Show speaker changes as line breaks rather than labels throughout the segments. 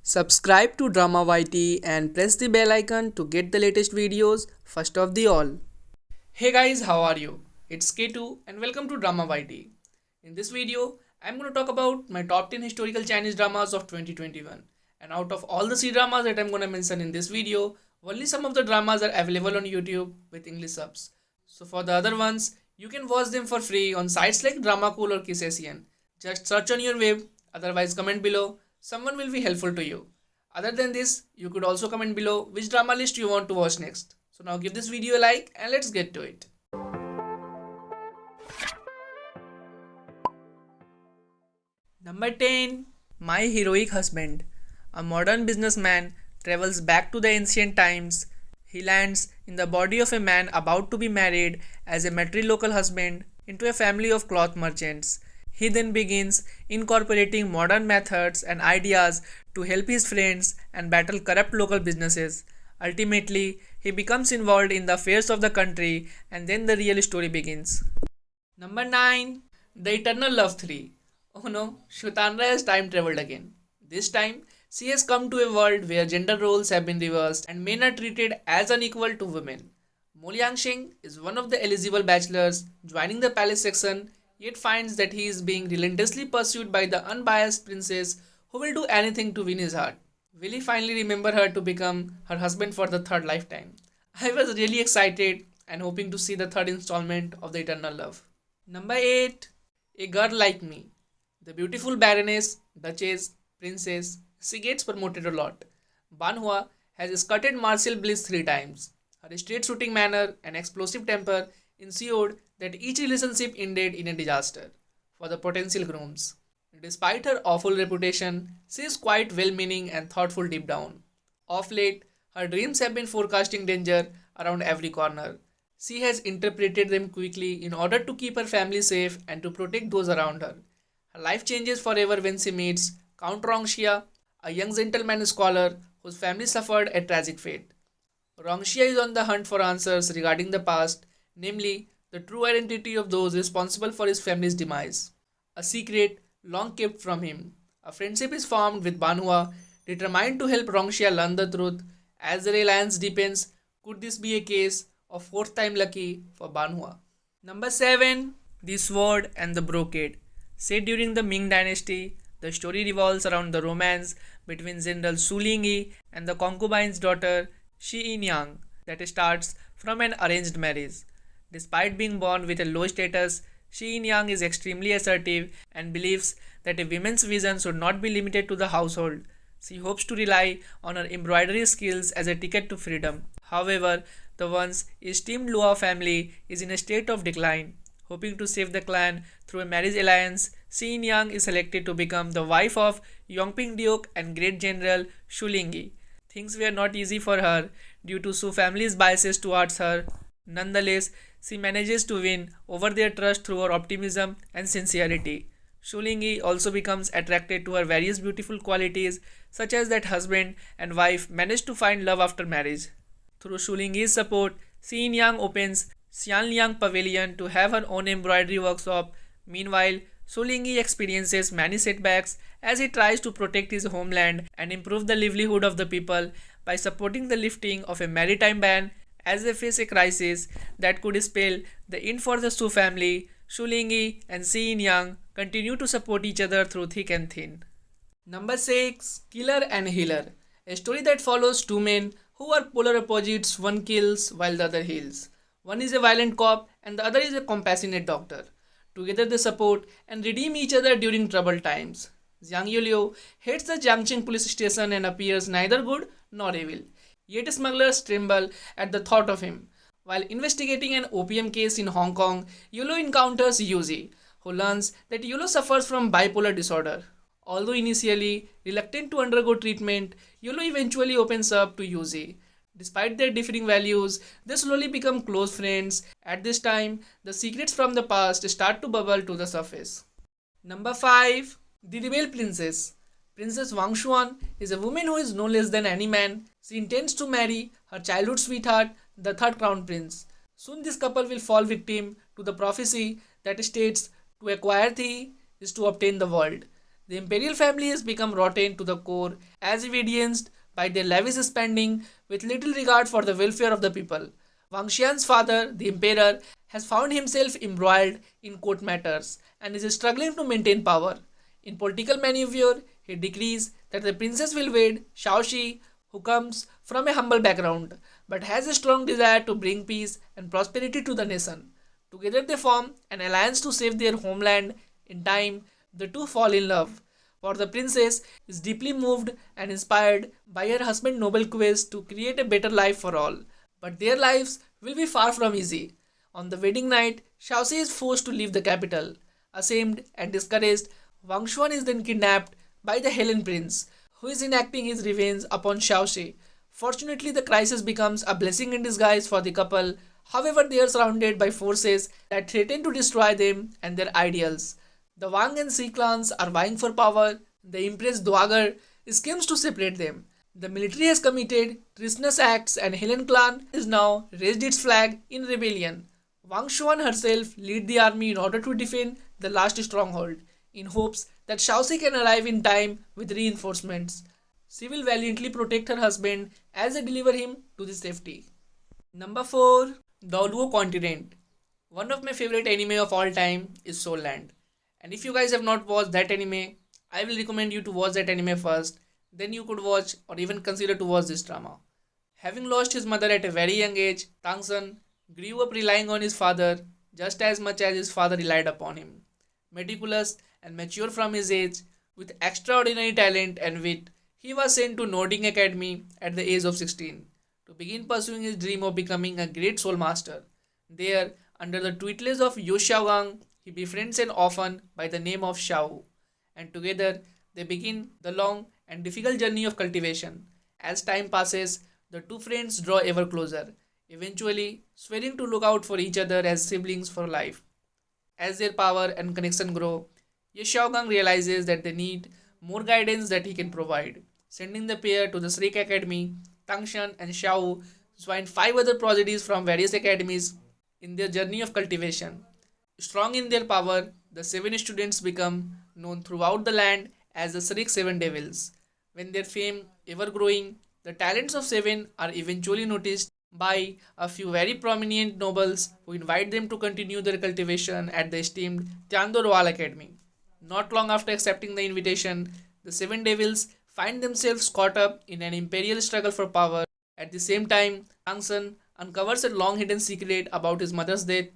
Subscribe to Drama YT and press the bell icon to get the latest videos first of the all. Hey guys, how are you? It's K2 and welcome to Drama YT. In this video, I'm going to talk about my top 10 historical Chinese dramas of 2021. And out of all the C-dramas that I'm going to mention in this video, only some of the dramas are available on YouTube with English subs. So for the other ones, you can watch them for free on sites like Dramacool or Kissasian. Just search on your web, otherwise comment below. Someone will be helpful to you. Other than this, you could also comment below which drama list you want to watch next. So now give this video a like and let's get to it. Number 10. My Heroic Husband. A modern businessman travels back to the ancient times. He lands in the body of a man about to be married as a matrilocal husband into a family of cloth merchants. He then begins incorporating modern methods and ideas to help his friends and battle corrupt local businesses. Ultimately, he becomes involved in the affairs of the country and then the real story begins. Number 9. The Eternal Love 3. Oh no, Shwetanra has time traveled again. This time, she has come to a world where gender roles have been reversed and men are treated as unequal to women. Mo Liangxing is one of the eligible bachelors joining the palace section, yet finds that he is being relentlessly pursued by the unbiased princess who will do anything to win his heart. Will he finally remember her to become her husband for the third lifetime? I was really excited and hoping to see the third installment of the Eternal Love. Number 8. A Girl Like Me. The beautiful Baroness, Duchess, Princess, she gets promoted a lot. Ban Hua has skirted Marcel Bliss 3 times. Her straight shooting manner and explosive temper ensured that each relationship ended in a disaster for the potential grooms. Despite her awful reputation, she is quite well-meaning and thoughtful deep down. Of late, her dreams have been forecasting danger around every corner. She has interpreted them quickly in order to keep her family safe and to protect those around her. Her life changes forever when she meets Count Rongxia, a young gentleman scholar whose family suffered a tragic fate. Rongxia is on the hunt for answers regarding the past, namely the true identity of those responsible for his family's demise. A secret long kept from him. A friendship is formed with Ban Hua, determined to help Rongxia learn the truth. As the alliance deepens, could this be a case of fourth time lucky for Ban Hua? Number 7. The Sword and the Brocade. Set during the Ming Dynasty, the story revolves around the romance between General Su Lingyi and the concubine's daughter Shi Yinyang that starts from an arranged marriage. Despite being born with a low status, Shi Yinyang is extremely assertive and believes that a woman's vision should not be limited to the household. She hopes to rely on her embroidery skills as a ticket to freedom. However, the once esteemed Luo family is in a state of decline. Hoping to save the clan through a marriage alliance, Shi Yinyang is selected to become the wife of Yongping Duke and Great General Shu Lingyi. Things were not easy for her due to Su family's biases towards her. Nonetheless, she manages to win over their trust through her optimism and sincerity. Shu Lingyi also becomes attracted to her various beautiful qualities, such as that husband and wife manage to find love after marriage. Through Shu Lingyi's support, Shi Yinyang opens Xianliang Pavilion to have her own embroidery workshop. Meanwhile, Su Lingyi experiences many setbacks as he tries to protect his homeland and improve the livelihood of the people by supporting the lifting of a maritime ban. As they face a crisis that could spell the end for the Su family, Shu Lingyi and Shi Yinyang continue to support each other through thick and thin. Number 6. Killer and Healer. A story that follows two men who are polar opposites, one kills while the other heals. One is a violent cop and the other is a compassionate doctor. Together they support and redeem each other during troubled times. Jiang Yuliu hates the Jiangqing police station and appears neither good nor evil. Yet smugglers tremble at the thought of him. While investigating an opium case in Hong Kong, Yuliu encounters Yuzi, who learns that Yuliu suffers from bipolar disorder. Although initially reluctant to undergo treatment, Yuliu eventually opens up to Yuzi. Despite their differing values, they slowly become close friends. At this time, the secrets from the past start to bubble to the surface. Number 5. The Rebel Princess. Princess Wang Xuan is a woman who is no less than any man. She intends to marry her childhood sweetheart, the third crown prince. Soon this couple will fall victim to the prophecy that states to acquire thee is to obtain the world. The imperial family has become rotten to the core, as evidenced by their lavish spending with little regard for the welfare of the people. Wang Xian's father, the emperor, has found himself embroiled in court matters and is struggling to maintain power. In political maneuver, he decrees that the princess will wed Shaoxi, who comes from a humble background but has a strong desire to bring peace and prosperity to the nation. Together they form an alliance to save their homeland. In time, the two fall in love, for the princess is deeply moved and inspired by her husband's noble quest to create a better life for all. But their lives will be far from easy. On the wedding night, Shaoxi is forced to leave the capital. Ashamed and discouraged, Wang Xuan is then kidnapped by the Helen prince, who is enacting his revenge upon Shaoxi. Fortunately, the crisis becomes a blessing in disguise for the couple. However, they are surrounded by forces that threaten to destroy them and their ideals. The Wang and Xi clans are vying for power. The Empress Dowager schemes to separate them. The military has committed treasonous acts and Helen clan is now raised its flag in rebellion. Wang Xuan herself lead the army in order to defend the last stronghold, in hopes that Shaoxi can arrive in time with reinforcements. She will valiantly protect her husband as they deliver him to the safety. Number 4. The Oluo Continent. One of my favorite anime of all time is Soul Land. And if you guys have not watched that anime, I will recommend you to watch that anime first. Then you could watch or even consider to watch this drama. Having lost his mother at a very young age, Tang San grew up relying on his father just as much as his father relied upon him. Meticulous and mature from his age, with extraordinary talent and wit, he was sent to Nording Academy at the age of 16 to begin pursuing his dream of becoming a great soul master. There, under the tutelage of Yu Xiaogang, he befriends an orphan by the name of Xiao, and together they begin the long and difficult journey of cultivation. As time passes, the two friends draw ever closer, eventually swearing to look out for each other as siblings for life. As their power and connection grow, Ye Xiaogang realizes that they need more guidance that he can provide, sending the pair to the Shrik Academy. Tangshan and Xiao join 5 other prodigies from various academies in their journey of cultivation. Strong in their power, the 7 students become known throughout the land as the Shrik 7 Devils. When their fame ever growing, the talents of 7 are eventually noticed by a few very prominent nobles who invite them to continue their cultivation at the esteemed Tiando Royal Academy. Not long after accepting the invitation, the 7 Devils find themselves caught up in an imperial struggle for power. At the same time, Tang San uncovers a long hidden secret about his mother's death,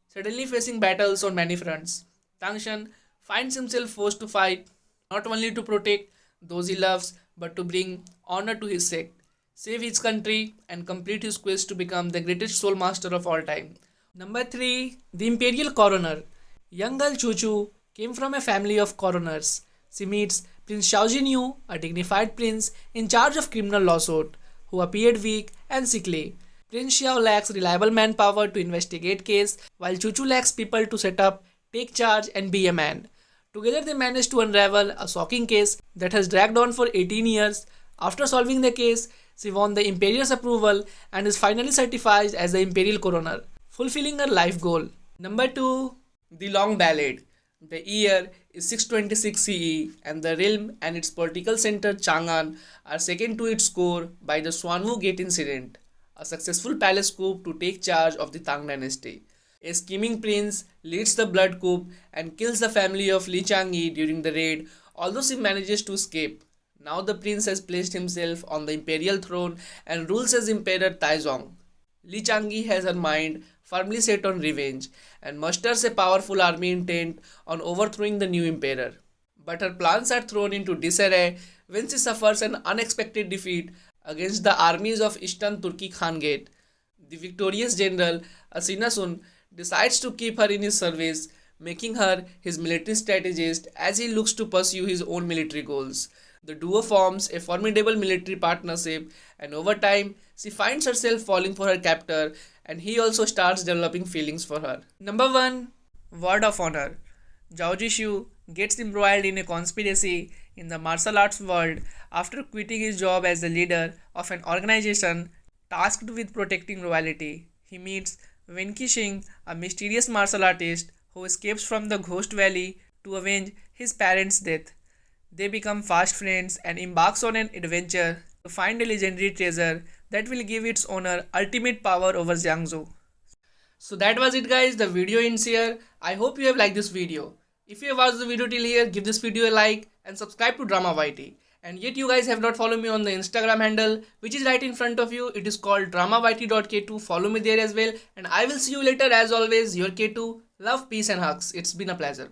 suddenly facing battles on many fronts. Tang Shan finds himself forced to fight not only to protect those he loves but to bring honor to his sect, save his country, and complete his quest to become the greatest soul master of all time. Number 3. The Imperial Coroner. Young girl Chuchu came from a family of coroners. She meets Prince Xiaojinyu, a dignified prince in charge of criminal lawsuit, who appeared weak and sickly. Prince Xiao lacks reliable manpower to investigate case, while Chuchu lacks people to set up, take charge, and be a man. Together they manage to unravel a shocking case that has dragged on for 18 years. After solving the case, she won the Imperial's approval and is finally certified as the Imperial Coroner, fulfilling her life goal. Number 2. The Long Ballad. The year is 626 CE and the realm and its political center Chang'an are second to its core by the Xuanwu Gate incident, a successful palace coup to take charge of the Tang dynasty. A scheming prince leads the blood coup and kills the family of Li Changyi during the raid, although she manages to escape. Now the prince has placed himself on the imperial throne and rules as Emperor Taizong. Li Changyi has her mind firmly set on revenge and musters a powerful army intent on overthrowing the new emperor. But her plans are thrown into disarray when she suffers an unexpected defeat against the armies of Eastern Turki Khanate. The victorious general Asinasun decides to keep her in his service, making her his military strategist as he looks to pursue his own military goals. The duo forms a formidable military partnership, and over time, she finds herself falling for her captor, and he also starts developing feelings for her. Number 1. Word of Honor. Zhao Jishu gets embroiled in a conspiracy in the martial arts world after quitting his job as the leader of an organization tasked with protecting royalty. He meets Wen Qixing, a mysterious martial artist who escapes from the Ghost Valley to avenge his parents' death. They become fast friends and embarks on an adventure to find a legendary treasure that will give its owner ultimate power over Jiangsu. So that was it guys, the video ends here. I hope you have liked this video. If you have watched the video till here, give this video a like and subscribe to Drama YT. And yet you guys have not followed me on the Instagram handle, which is right in front of you. It is called dramayt.k2. Follow me there as well. And I will see you later as always. Your K2. Love, peace and hugs. It's been a pleasure.